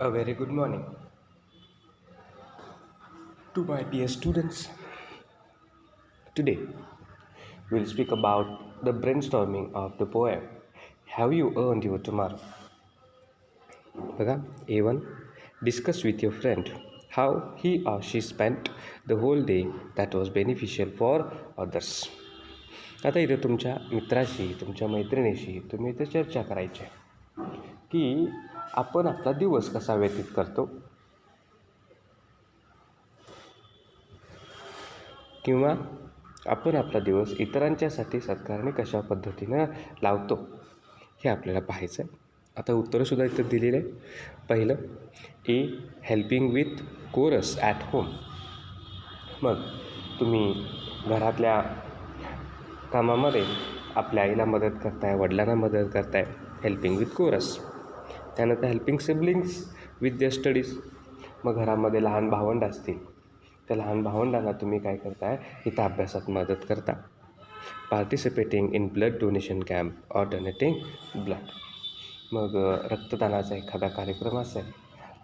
A very good morning to my dear students. Today we'll speak about the brainstorming of the poem Have You Earned Your Tomorrow? बघा A1 discuss with your friend how he or she spent the whole day that was beneficial for others. आता इथं तुमच्या मित्राशी तुमच्या मैत्रिणीशी तुम्ही इथं चर्चा करायची आहे की आपण आपला दिवस कसा व्यतीत करतो किंवा आपण आपला दिवस इतरांच्यासाठी सत्कारणी कशा पद्धतीनं लावतो हे आपल्याला पाहायचं आहे. आता उत्तरंसुद्धा इथं दिलेलं आहे. पहिलं a helping with chores at home. मग तुम्ही घरातल्या कामामध्ये आपल्या आईला मदत करताय, वडिलांना मदत करताय, हेल्पिंग विथ कोरस. त्यानंतर helping siblings with their studies. मग घरामध्ये लहान भावंड असतील, त्या लहान भावंडांना तुम्ही काय करताय, इथं अभ्यासात मदत करता. Participating in blood donation camp or donating blood. मग रक्तदानाचा एखादा कार्यक्रम असेल,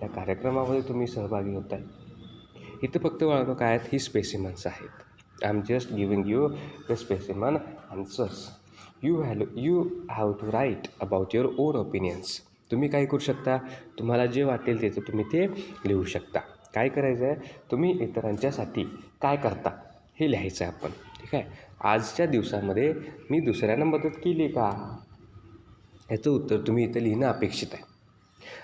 त्या कार्यक्रमामध्ये तुम्ही सहभागी होत आहे. इथं फक्त वळणं काय आहेत, ही स्पेसिमन्स आहेत. I am just giving you the specimen answers. You have to write about your own opinions. तुम्ही काय करू शकता, तुम्हाला जे वाटेल त्याचं तुम्ही ते लिहू शकता. काय करायचं आहे, तुम्ही इतरांच्यासाठी काय करता हे लिहायचं आहे आपण. ठीक आहे. आजच्या दिवसामध्ये मी दुसऱ्यांना मदत केली का, याचं उत्तर तुम्ही इथं लिहिणं अपेक्षित आहे.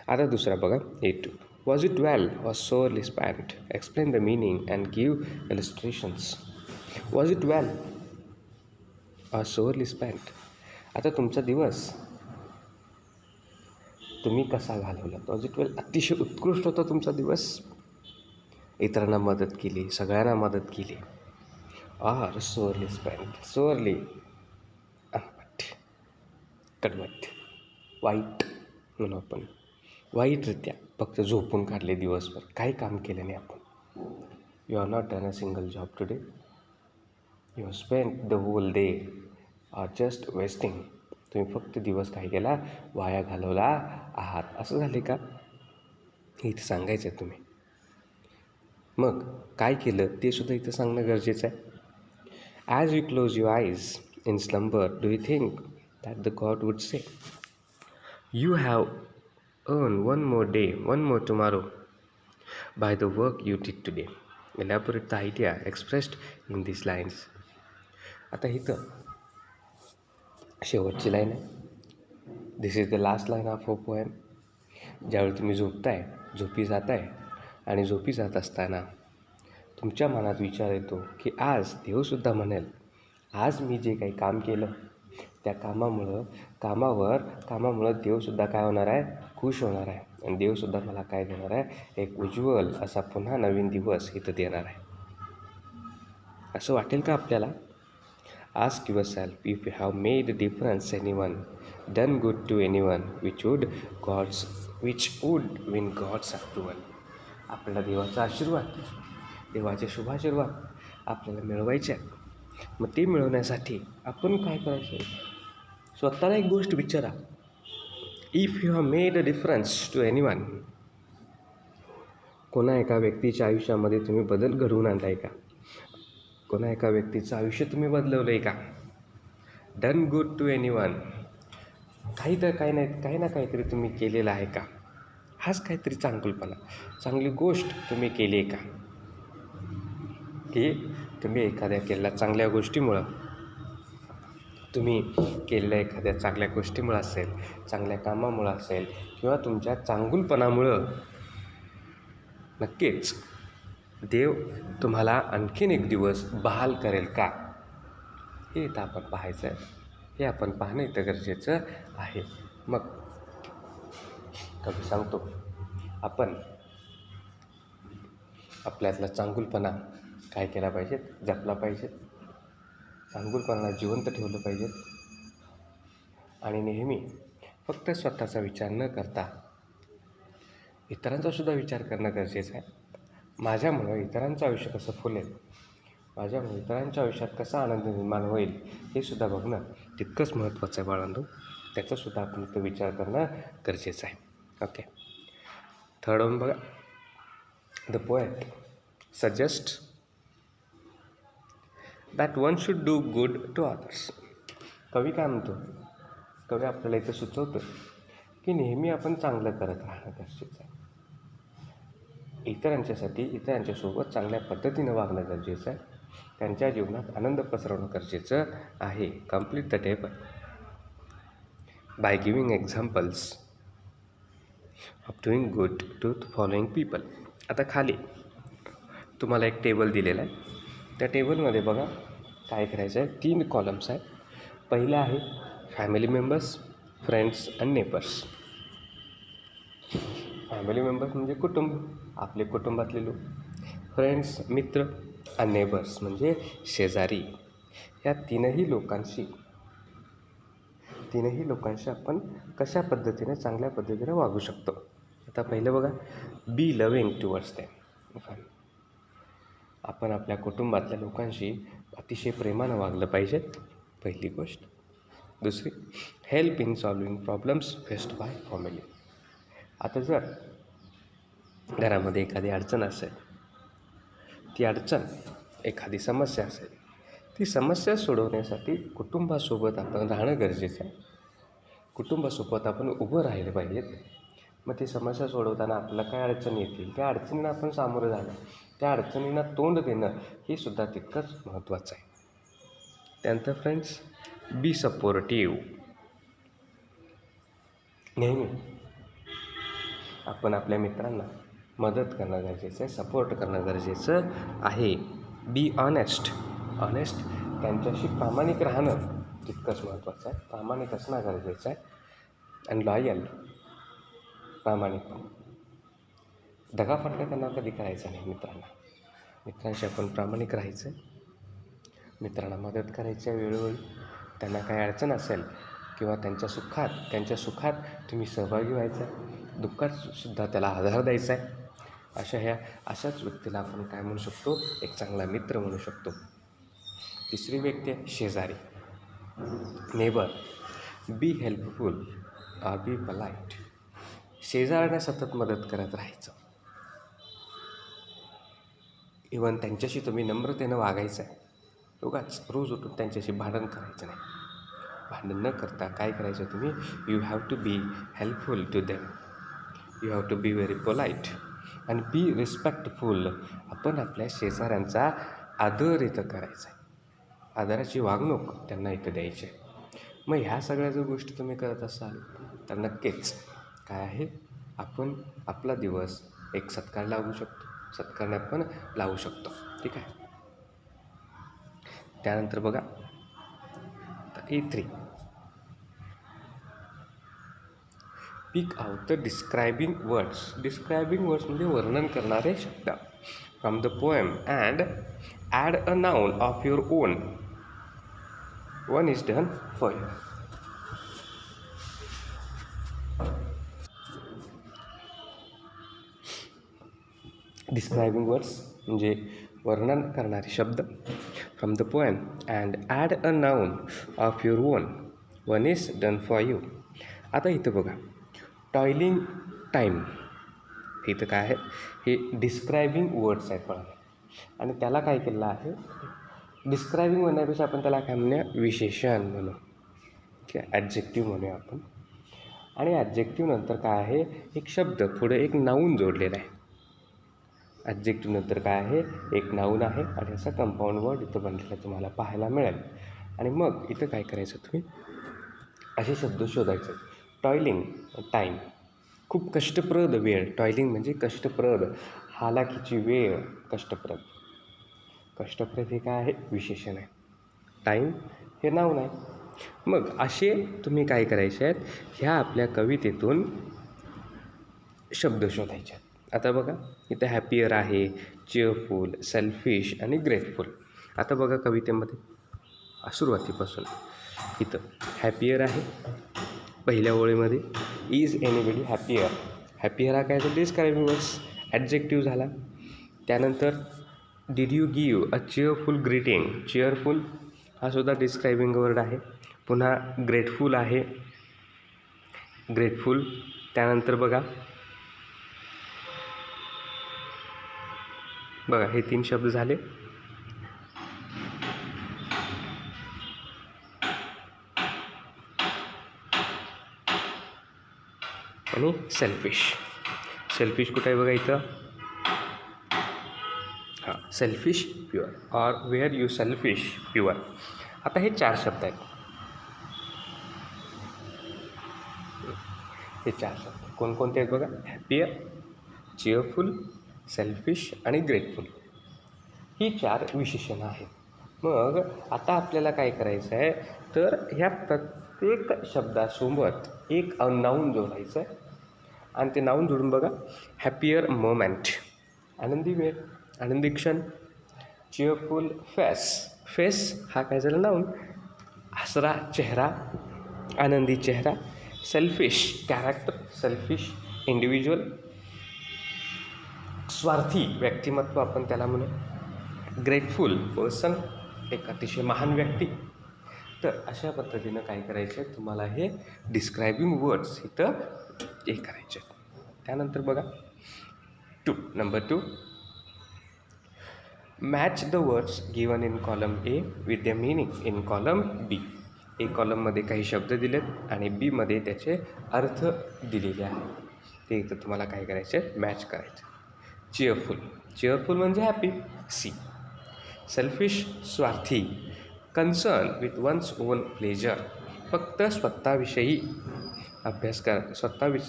आता दुसरा बघा A2. Was it well was sorely spent. Explain the meaning and give illustrations. Was it well or sorely spent. आता तुमचा दिवस तुम्ही कसा घालवला. वॉज इट वेल, अतिशय उत्कृष्ट होता तुमचा दिवस, इतरांना मदत केली, सगळ्यांना मदत केली. Or sorely स्पॅन्ट. सोअरली कडवट, वाईट म्हणून आपण, वाईटरित्या फक्त झोपून काढले दिवसभर, काही काम केलं नाही आपण. You are not done a single job today. You have spend the whole day are just wasting. तुम्ही फक्त दिवस काय केला, वाया घालवला आहात. असं झाले का, हे इथं सांगायचं आहे तुम्ही. मग काय केलं ते सुद्धा इथं सांगणं गरजेचं आहे. As you close your eyes in slumber do you think that the God would say you have earn one more day, one more tomorrow by the work you did today. Elaborate the idea expressed in these lines. आता इथं शेवटची line आहे. This is the last line of a poem. ज्यावेळी तुम्ही झोपताय, झोपी जाताय आणि झोपी जात असताना तुमच्या मनात विचार येतो की आज देवसुद्धा म्हणेल, आज मी जे काही काम केलं त्या कामामुळं देवसुद्धा काय होणार आहे, खुश होणार आहे. आणि देवसुद्धा मला काय देणार आहे, एक उज्ज्वल असा पुन्हा नवीन दिवस इथं देणार आहे. असं वाटेल का आपल्याला. Ask yourself if you have made a difference anyone, done good to anyone which would win God's approval. आपल्याला देवाचा आशीर्वाद, देवाचे शुभाशीर्वाद आपल्याला मिळवायचे आहेत. मग ते मिळवण्यासाठी आपण काय करायचं, स्वतःला एक गोष्ट विचारा. If you have made a difference to anyone. कोणा एका व्यक्तीच्या आयुष्यामध्ये तुम्ही बदल घडवून आणला आहे का, कोणा एका व्यक्तीचं आयुष्य तुम्ही बदलवलं आहे का. डन गुड टू एनीवन, काही ना काहीतरी तुम्ही केलेलं आहे का. हाच काहीतरी चांगुलपणा, चांगली गोष्ट तुम्ही केली आहे का, की तुम्ही एखाद्या केलेल्या चांगल्या गोष्टीमुळं, तुम्ही केलेल्या एखाद्या चांगल्या गोष्टीमुळं असेल, चांगल्या कामामुळं असेल, किंवा तुमच्या चांगुलपणामुळं नक्कीच देव तुम्हाला आणखीन एक दिवस बहाल करेल का, हे इथं आपण पाहायचं आहे. हे आपण पाहणं इथं गरजेचं आहे. मग कधी सांगतो, आपण आपल्यातला चांगुलपणा काय केला पाहिजे, जपला पाहिजे. चांगुलपणाला जिवंत ठेवलं पाहिजे. आणि नेहमी फक्त स्वतःचा विचार न करता इतरांचासुद्धा विचार करणं गरजेचं आहे. माझ्यामुळं इतरांचं आयुष्य कसं फुलेल, माझ्यामुळे इतरांच्या आयुष्यात कसा आनंद निर्माण होईल, हे सुद्धा बघणं तितकंच महत्त्वाचं आहे बाळांनो. त्याचासुद्धा आपण इथं विचार करणं गरजेचं आहे. ओके. थर्ड वन बघा, the poet suggest that one should do good to others. कवी काय म्हणतो, कवी आपल्याला इथं सुचवतं की नेहमी आपण चांगलं करत राहणं गरजेचं आहे. इतरांच्यासोबत चांगल्या पद्धतीनं वागणं गरजेचं आहे. त्यांच्या जीवनात आनंद पसरवणं गरजेचं आहे. Complete the table by giving examples of doing good to following people. आता खाली तुम्हाला एक टेबल दिलेलं आहे. त्या टेबलमध्ये बघा काय करायचं आहे, 3 कॉलम्स आहेत. पहिलं आहे family members, friends and neighbours. Family members म्हणजे कुटुंब, आपले कुटुंबातले लोक. फ्रेंड्स मित्र आणि नेबर्स म्हणजे शेजारी. या तीनही लोकांशी आपण कशा पद्धतीने चांगल्या पद्धतीने वागू शकतो. आता पहिलं बघा, बी लविंग टुवर्ड्स देम. आपण आपल्या कुटुंबातल्या लोकांशी अतिशय प्रेमानं वागलं पाहिजे, पहिली गोष्ट. दुसरी, help in solving problems faced by family. आता जर घरामध्ये एखादी अडचण असेल, ती अडचण एखादी समस्या असेल, ती समस्या सोडवण्यासाठी कुटुंबासोबत आपण राहणं गरजेचं आहे. कुटुंबासोबत आपण उभं राहिलं पाहिजेत. मग ती समस्या सोडवताना आपल्याला काय अडचणी येतील, त्या अडचणींना आपण सामोरं जाणं, त्या अडचणींना तोंड देणं हे सुद्धा तितकंच महत्त्वाचं आहे. त्यानंतर फ्रेंड्स, बी सपोर्टिव्ह. नेहमी आपण आपल्या मित्रांना मदत करणं गरजेचं आहे, सपोर्ट करणं गरजेचं आहे. Be honest. त्यांच्याशी प्रामाणिक राहणं तितकंच महत्त्वाचं आहे, प्रामाणिक असणं गरजेचं आहे. अँड लॉयल, प्रामाणिकपणे. दगाफटका त्यांना कधी करायचा नाही. मित्रांशी आपण प्रामाणिक राहायचं, मित्रांना मदत करायची वेळोवेळी. त्यांना काय अडचण असेल किंवा त्यांच्या सुखात तुम्ही सहभागी व्हायचा, दुःखात सुद्धा त्याला आधार द्यायचा आहे. अशाच व्यक्तीला आपण काय म्हणू शकतो, एक चांगला मित्र म्हणू शकतो. तिसरी व्यक्ती आहे शेजारी, neighbour. Be helpful or be polite. शेजाऱ्यांना सतत मदत करत राहायचं. इवन त्यांच्याशी तुम्ही नम्रतेनं वागायचं आहे. रोज उठून त्यांच्याशी भांडण करायचं नाही. भांडण न करता काय करायचं तुम्ही, you have to be helpful to them, you have to be very polite and be respectful. आपण आपल्या शेजाऱ्यांचा आदर इथं करायचा आहे, आदराची वागणूक त्यांना इथं द्यायची आहे. मग ह्या सगळ्या जर गोष्टी तुम्ही करत असाल तर नक्कीच काय आहे, आपण आपला दिवस एक सत्कारण्यात पण लावू शकतो. ठीक आहे. त्यानंतर बघा E3, pick out the describing words म्हणजे वर्णन करणारे शब्द from the poem and add a noun of your own. One is done for you. Describing words म्हणजे वर्णन करणारे शब्द from the poem and add a noun of your own. One is done for you. आता इथं बघा, toiling time, इथं काय आहे, हे डिस्क्रायबिंग वर्ड्स आहेत बघा. आणि त्याला काय केलेलं आहे, डिस्क्रायबिंग म्हणण्यापेक्षा आपण त्याला काय म्हणूया, विशेषण म्हणू किंवा ॲडजेक्टिव्ह म्हणूया आपण. आणि ॲडजेक्टिव्ह नंतर काय आहे, एक शब्द पुढे एक नाऊन जोडलेला आहे. ॲडजेक्टिव्ह नंतर काय आहे, एक नाऊन आहे आणि असा कंपाऊंड वर्ड इथं बनलेला तुम्हाला पाहायला मिळेल. आणि मग इथं काय करायचं, तुम्ही असे शब्द शोधायचे. टॉयलिंग टाईम, खूप कष्टप्रद वेळ. टॉयलिंग म्हणजे कष्टप्रद, हालाखीची वेळ, कष्टप्रद हे काय आहे, विशेषण आहे. टाईम हे नाऊन आहे. मग असे तुम्ही काय करायचे आहेत, ह्या आपल्या कवितेतून शब्द शोधायचे आहेत. आता बघा इथं हॅपियर आहे, चिअरफुल, सेल्फिश आणि ग्रेटफुल. आता बघा कवितेमध्ये सुरुवातीपासून इथं हॅपियर आहे पहिल्या ओळीमध्ये. इज एनीबडी हॅपियर हा काय तर डिस्क्रायबिंग वर्ड्स, ॲडजेक्टिव्ह झाला. त्यानंतर did you give a cheerful greeting, cheerful हा सुद्धा डिस्क्रायबिंग वर्ड आहे. पुन्हा ग्रेटफुल आहे, ग्रेटफुल. त्यानंतर बघा बघा हे 3 शब्द झाले. आणि सेल्फिश. सेल्फिश कुठं आहे बघा इथं. हां, selfish pure or were you selfish pure. आता हे 4 शब्द आहेत. हे 4 शब्द कोणकोणते आहेत बघा. हॅपियर, चिअरफुल, सेल्फिश आणि ग्रेटफुल. ही 4 विशेषणं आहेत. मग आता आपल्याला काय करायचं आहे, तर ह्या प्रत्येक शब्दासोबत एक नाऊन जोडायचं आहे. आणि ते नाऊन जोडून बघा. हॅपियर मोमेंट, आनंदी वेळ, आनंदी क्षण. चिअरफुल फेस, फेस हा काय झाला नाऊन, हसरा चेहरा, आनंदी चेहरा. सेल्फिश कॅरेक्टर, सेल्फिश इंडिव्हिज्युअल, स्वार्थी व्यक्तिमत्व आपण त्याला म्हणू. ग्रेटफुल पर्सन, एक अतिशय महान व्यक्ती. तर अशा पद्धतीनं काय करायचं आहे, तुम्हाला हे डिस्क्रायबिंग वर्ड्स इथं हे करायचे. त्यानंतर बघा number 2, match the words given in column A with the meaning in column B. A कॉलममध्ये काही शब्द दिलेत आणि बीमध्ये त्याचे अर्थ दिलेले आहेत. ते इथं तुम्हाला काय करायचे, मॅच करायचे. चिअरफुल, चिअरफुल म्हणजे हॅपी, सी. सेल्फिश स्वार्थी, concerned with one's own pleasure, फक्त स्वतःविषयी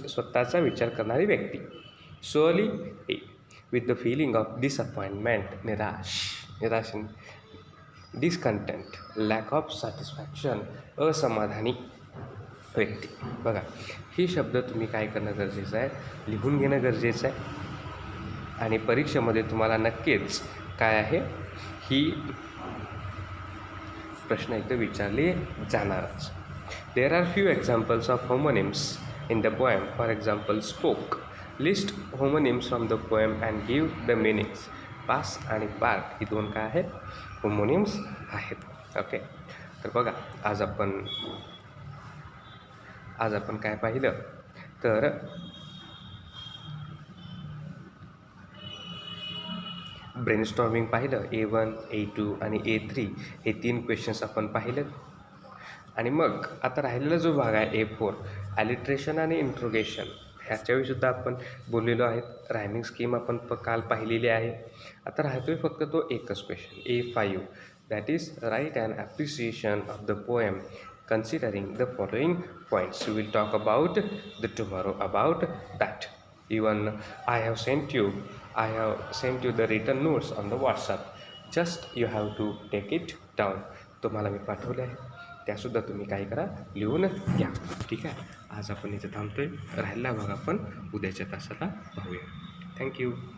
स्वतःचा विचार करणारी व्यक्ती. Sorely A, with the feeling of disappointment, निराश, डिस्कंटेंट, लॅक ऑफ सॅटिस्फॅक्शन, असमाधानी व्यक्ती. बघा ही शब्द तुम्ही काय करणं गरजेचं आहे, लिहून घेणं गरजेचं आहे. आणि परीक्षेमध्ये तुम्हाला नक्कीच काय आहे, ही प्रश्न एकदा विचारले जाणारच. There are few examples of homonyms in the poem. For example spoke. List homonyms from the poem and give the meanings. Pass आणि पार्ट ही 2 काय आहेत, होमोनिम्स आहेत. ओके, तर बघा आज आपण काय पाहिलं, तर ब्रेनस्टॉर्मिंग पाहिलं. A1, A2 आणि A3 हे 3 क्वेश्चन्स आपण पाहिलेत. आणि मग आता राहिलेला जो भाग आहे A4, ॲलिट्रेशन आणि इंट्रोगेशन, ह्याच्याविषयीसुद्धा आपण बोललेलो आहेत. रायमिंग स्कीम आपण काल पाहिलेली आहे. आता राहतोय फक्त तो एकच question A5, that is right and appreciation of the poem considering the following points. We will talk about the tomorrow about that. Even I have sent you the written notes on the WhatsApp. Just you have to take it down. तुम्हाला मी पाठवले आहे, त्यासुद्धा तुम्ही काय करा, लिहून घ्या. ठीक आहे, आज आपण इथे थांबतोय. राहिलेला भाग आपण उद्याच्या तासाला पाहूया. थँक्यू.